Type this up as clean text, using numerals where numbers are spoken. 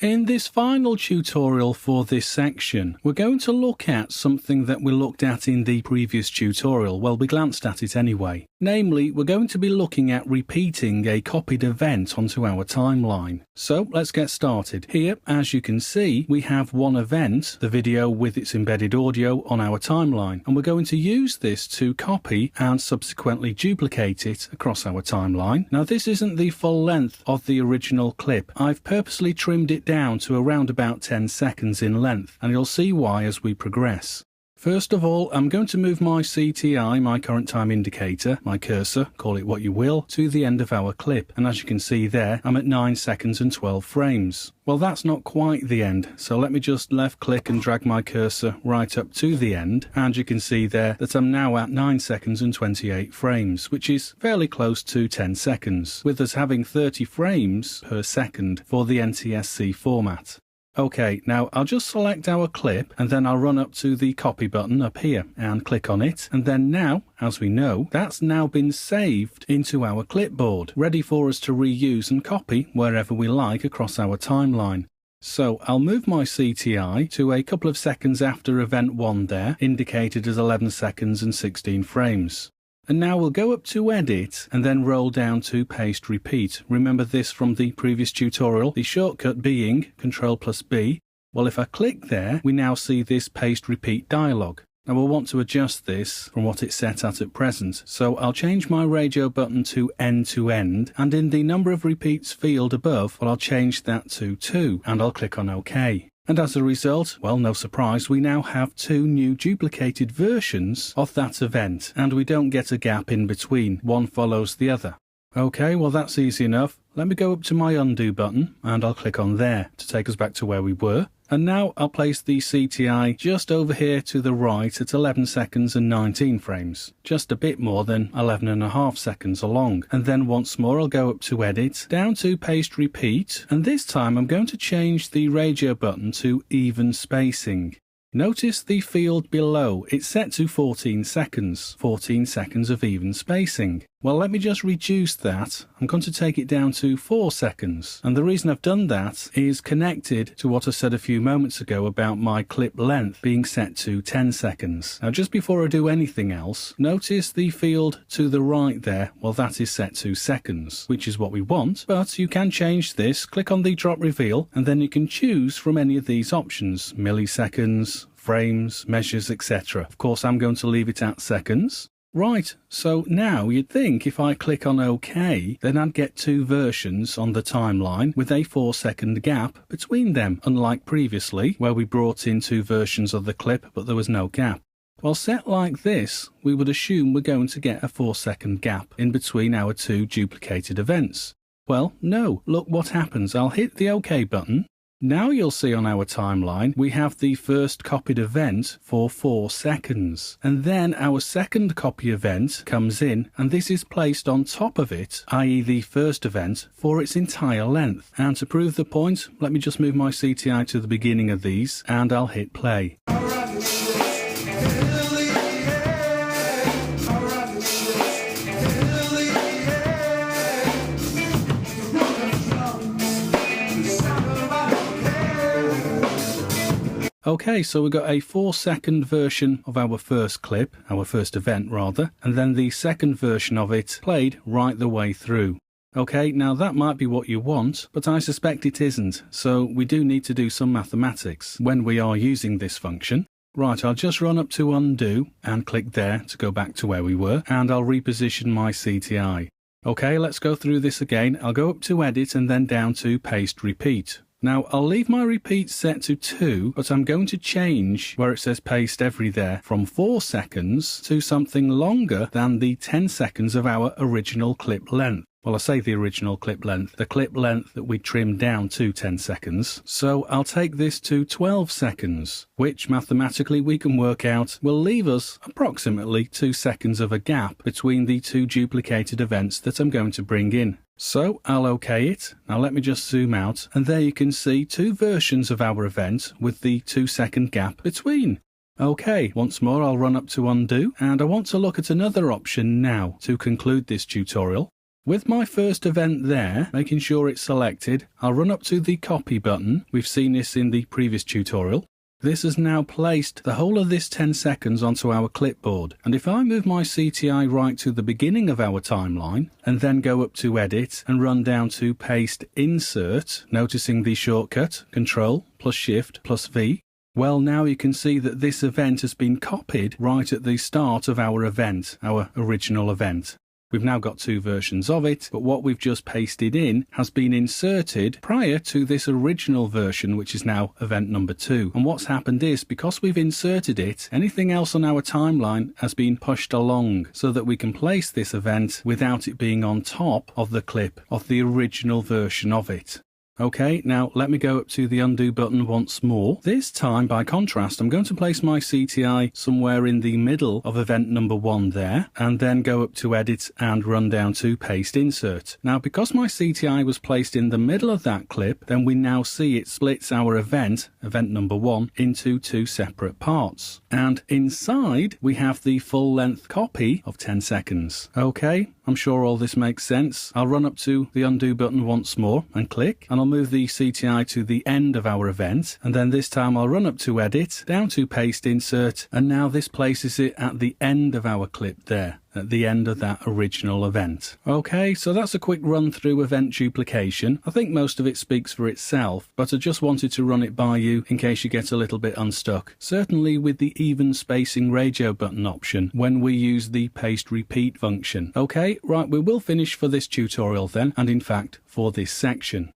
In this final tutorial for this section, we're going to look at something that we looked at in the previous tutorial. Well, we glanced at it anyway. Namely, we're going to be looking at repeating a copied event onto our timeline. So let's get started. Here, as you can see, we have one event, the video with its embedded audio, on our timeline, and we're going to use this to copy and subsequently duplicate it across our timeline. Now, this isn't the full length of the original clip. I've purposely trimmed it down to around about 10 seconds in length, and you'll see why as we progress. First of all, I'm going to move my CTI, my current time indicator, my cursor, call it what you will, to the end of our clip. And as you can see there, I'm at 9 seconds and 12 frames. Well, that's not quite the end, so let me just left click and drag my cursor right up to the end. And you can see there that I'm now at 9 seconds and 28 frames, which is fairly close to 10 seconds, with us having 30 frames per second for the NTSC format. Okay, now I'll just select our clip and then I'll run up to the copy button up here and click on it. And then now, as we know, that's now been saved into our clipboard, ready for us to reuse and copy wherever we like across our timeline. So I'll move my CTI to a couple of seconds after event 1 there, indicated as 11 seconds and 16 frames. And now we'll go up to Edit and then roll down to Paste Repeat. Remember this from the previous tutorial, the shortcut being Ctrl+B. Well, if I click there, we now see this Paste Repeat dialog. Now we'll want to adjust this from what it's set at present. So I'll change my radio button to end to end, and in the number of repeats field above, well, I'll change that to 2 and I'll click on OK. And as a result, well, no surprise, we now have 2 new duplicated versions of that event, and we don't get a gap in between. One follows the other. Okay, well, that's easy enough. Let me go up to my undo button, and I'll click on there to take us back to where we were. And now I'll place the CTI just over here to the right at 11 seconds and 19 frames, just a bit more than 11.5 seconds along. And then once more I'll go up to Edit, down to Paste Repeat, and this time I'm going to change the radio button to even spacing. Notice the field below, it's set to 14 seconds of even spacing. Well, let me just reduce that. I'm going to take it down to 4 seconds. And the reason I've done that is connected to what I said a few moments ago about my clip length being set to 10 seconds. Now, just before I do anything else, notice the field to the right there. Well, that is set to seconds, which is what we want. But you can change this. Click on the drop reveal, and then you can choose from any of these options: milliseconds, frames, measures, etc. Of course, I'm going to leave it at seconds. Right, so now you'd think if I click on OK, then I'd get 2 versions on the timeline with a 4-second gap between them, unlike previously, where we brought in 2 versions of the clip, but there was no gap. Well, set like this, we would assume we're going to get a 4-second gap in between our 2 duplicated events. Well, no, look what happens. I'll hit the OK button. Now you'll see on our timeline, we have the first copied event for 4 seconds. And then our second copy event comes in, and this is placed on top of it, i.e. the first event, for its entire length. And to prove the point, let me just move my CTI to the beginning of these, and I'll hit play. Okay, so we've got a 4-second version of our first clip, our first event rather, and then the second version of it played right the way through. Okay, now that might be what you want, but I suspect it isn't, so we do need to do some mathematics when we are using this function. Right, I'll just run up to undo and click there to go back to where we were, and I'll reposition my CTI. Okay, let's go through this again. I'll go up to Edit and then down to Paste Repeat. Now, I'll leave my repeat set to 2, but I'm going to change where it says paste every there from 4 seconds to something longer than the 10 seconds of our original clip length. Well, I say the original clip length, the clip length that we trimmed down to 10 seconds. So I'll take this to 12 seconds, which mathematically we can work out will leave us approximately 2 seconds of a gap between the 2 duplicated events that I'm going to bring in. So I'll OK it. Now let me just zoom out, and there you can see 2 versions of our event with the 2-second gap between. OK, once more I'll run up to undo, and I want to look at another option now to conclude this tutorial. With my first event there, making sure it's selected, I'll run up to the copy button. We've seen this in the previous tutorial. This has now placed the whole of this 10 seconds onto our clipboard. And if I move my CTI right to the beginning of our timeline and then go up to edit and run down to paste insert, noticing the shortcut Control plus Shift plus V, well, now you can see that this event has been copied right at the start of our event, our original event. We've now got two versions of it, but what we've just pasted in has been inserted prior to this original version, which is now event number 2. And what's happened is, because we've inserted it, anything else on our timeline has been pushed along so that we can place this event without it being on top of the clip of the original version of it. Okay, now let me go up to the undo button once more. This time, by contrast, I'm going to place my CTI somewhere in the middle of event number 1 there, and then go up to edit and run down to paste insert. Now, because my CTI was placed in the middle of that clip, then we now see it splits our event number 1, into 2 separate parts. And inside, we have the full length copy of 10 seconds. Okay, I'm sure all this makes sense. I'll run up to the undo button once more and click, and I'll move the CTI to the end of our event, and then this time I'll run up to edit, down to paste insert, and now this places it at the end of our clip there, at the end of that original event. Okay, so that's a quick run through event duplication. I think most of it speaks for itself, but I just wanted to run it by you in case you get a little bit unstuck. Certainly with the even spacing radio button option when we use the paste repeat function. Okay, right, we will finish for this tutorial then, and in fact for this section.